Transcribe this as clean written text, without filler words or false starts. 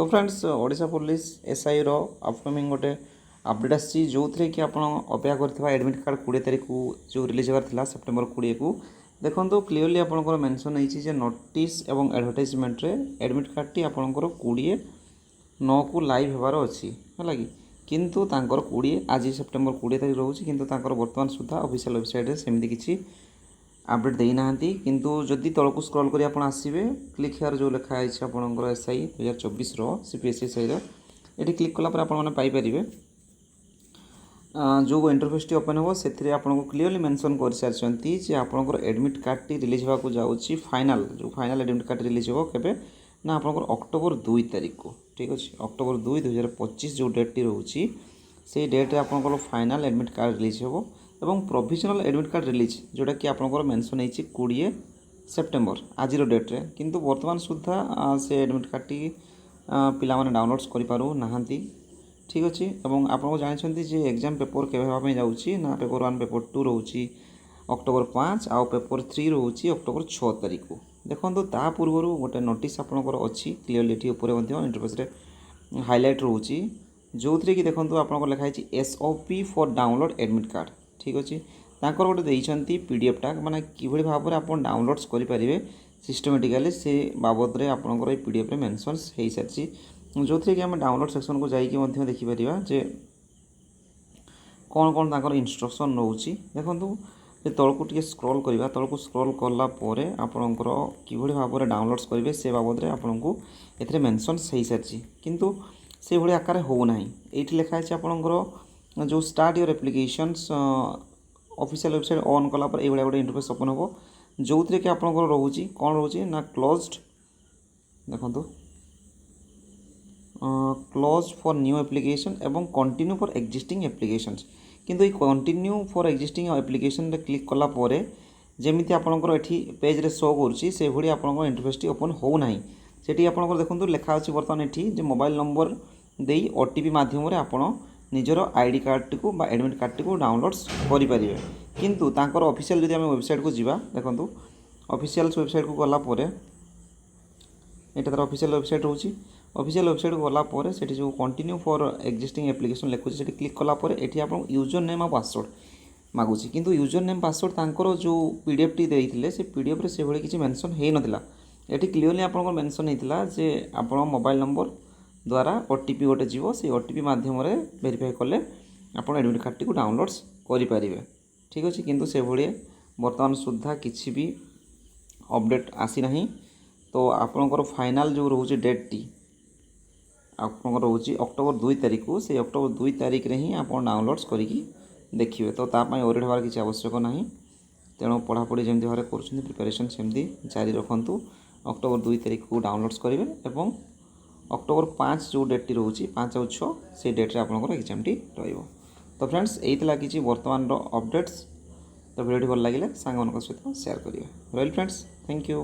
तो friends Odisha police SI रो upcoming गोटे update आसी जो थे कि आप अपेक्षा करथिबा एडमिट कार्ड 20 तारीख को जो रिलीज होगार था सेप्टेम्बर 20 को देखो तो क्लीयरली आपंकर मेंशन होती नोटिस एवं एडवर्टाइजमेंट रे एडमिट कार्ड टी आपंकर 20/9 को लाइव होबार अच्छी है कि किंतु तांकर 20 आज सेप्टेम्बर 20 तारीख रोचे किंतु तांकर वर्तमान सुधा ऑफिशियल वेबसाइट सेमती किसी अपडेट देना किंतु जदि तौक स्क्रॉल कर आप आसवे क्लिक हेयर जो लिखाई आपंकर एसआई 2024 सीपीएसई एसआई ये क्लिक कलापर आपरे जो इंटरफेस टी ओपन हो से आपको क्लीयरली मेंशन कर सारी आपंकर एडमिट कार्ड टी रिलीज होगा जाऊँगी फाइनाल जो फाइनाल एडमिट कार्ड रिलीज हो केबे ना आपंकर अक्टोबर 2 तारीख को ठीक अच्छे अक्टोबर 2 2025 जो डेट टी रोचे से डेट्रे आपंकर फाइनाल एडमिट कार्ड रिलीज हो एवं प्रोविजनल एडमिट कार्ड रिलीज जोटा कि आपंकर मेंशन होती 20 सेप्टेम्बर आज डेट्रे किंतु वर्तमान सुधा से एडमिट कार्ड टी पिला माने डाउनलोड्स करिपारु नाहांती ठीक अच्छे और आपको जानते जे एग्जाम पेपर केवे जाऊँगी ना पेपर 1 पेपर 2 रोचे अक्टोबर 5 आउ पेपर 3 रोचे अक्टोबर 6 तारीख को देखो ता पूर्व गोटे नोटिस आपंकर अच्छी क्लीयरली इंटरफेस हाइलाइट रोचे जो थे कि देखो आपको लिखाई SOP for download admit card ठीक अच्छे तांकर गोटे देइछंती पीडीएफ टा माने किभଳି भाबरे आपण डाउनलोड्स करि परिबे सिस्टमैटिकली से बाबद रे आपनकर पीडीएफ रे मेंशन्स हेई सारछि जो थे कि हम डाउनलोड सेक्शन को जाइए मध्य देखि परिबा जे कौन कौन तांकर इंस्ट्रक्शन रोची देखो जे तळकु टिके स्क्रॉल करिबा तळकु स्क्रॉल करला परे आपनकर किभଳି भाबरे डाउनलोड्स करिवे से बाबद रे आपनकु एथरे मेंशन्स हेई सारछि किंतु से भଳି आकार हो नाही एठी लिखा अछि आपनकर जो start your applications official website on कला पर ये गोटे इंटरफेस ओपन हो जो थे कि आपंकर रोचे कौन रोचे ना क्लोज्ड देखो क्लोज फॉर न्यू एप्लिकेशन एवं कंटिन्यू फॉर एक्जिस्टिंग एप्लिकेशंस किंतु ये कंटिन्यू फॉर एक्जिस्टिंग एप्लिकेशन रे क्लिक कला परे जेमिति आपंकर एठी पेज रे शो करूची से भଳି आपंकर इंटरफेस टी ओपन हो नाही सेठी आपंकर देखंतु लिखा अछि वर्तमान एठी जे मोबाइल नंबर देई ओटीपी माध्यम रे आपण निजर आईडी कार्ड टी को एडमिट कार्ड टी को डाउनलोड्स करि परिबे किंतु तांकर ऑफिशियल जदि हम वेबसाइट को जीवा देखंतु ऑफिशियल वेबसाइट को गला परे एटा तर ऑफिशियल वेबसाइट होची ऑफिशियल वेबसाइट को गला परे सेठी जो कंटिन्यू फॉर एक्जिस्टिंग एप्लिकेशन लेखुची सेठी क्लिक कला परे एठी आपण यूजर नेम और पासवर्ड मागुची किंतु यूजर नेम पासवर्ड तांकर जो पीडीएफ टी देइथिले से पीडीएफ रे से भଳି किछि मेंशन हेइ नथिला एठी क्लियरली आपनकर मेंशन हेइतिला जे आपण मोबाइल नंबर द्वारा ओटीपी गोटे जीव से ओटीपी माध्यम रे वेरीफाई कले आपण एडमिट कार्ड टी को डाउनलोड्स करि परिबे ठीक अछि किंतु से भଳି वर्तमान सुधा किछि भी अपडेट आसी नाही तो आपनकर फाइनल जो रोचे डेट टी आपनकर रोचे अक्टोबर 2 तारीख को से अक्टोबर 2 तारीख रे ही आपण डाउनलोड्स करिकी देखिबे तो ता पई ओरिड होबार किछि आवश्यक नाही तेणु पढ़ापढ़ी जमी भाव कर प्रिपेरेसन सेमती जारी रखु अक्टोबर 2 तारीख को डाउनलोड्स करेंगे और अक्टोबर 5 जो डेट टी रोचे 5 और 6 से डेट्रे आपंकर एग्जाम टी रहिबो तो फ्रेंड्स यही किसी वर्तमान अपडेट्स तो वीडियो भल लगे सांग सहित शेयर करेंगे रही फ्रेंड्स थैंक यू।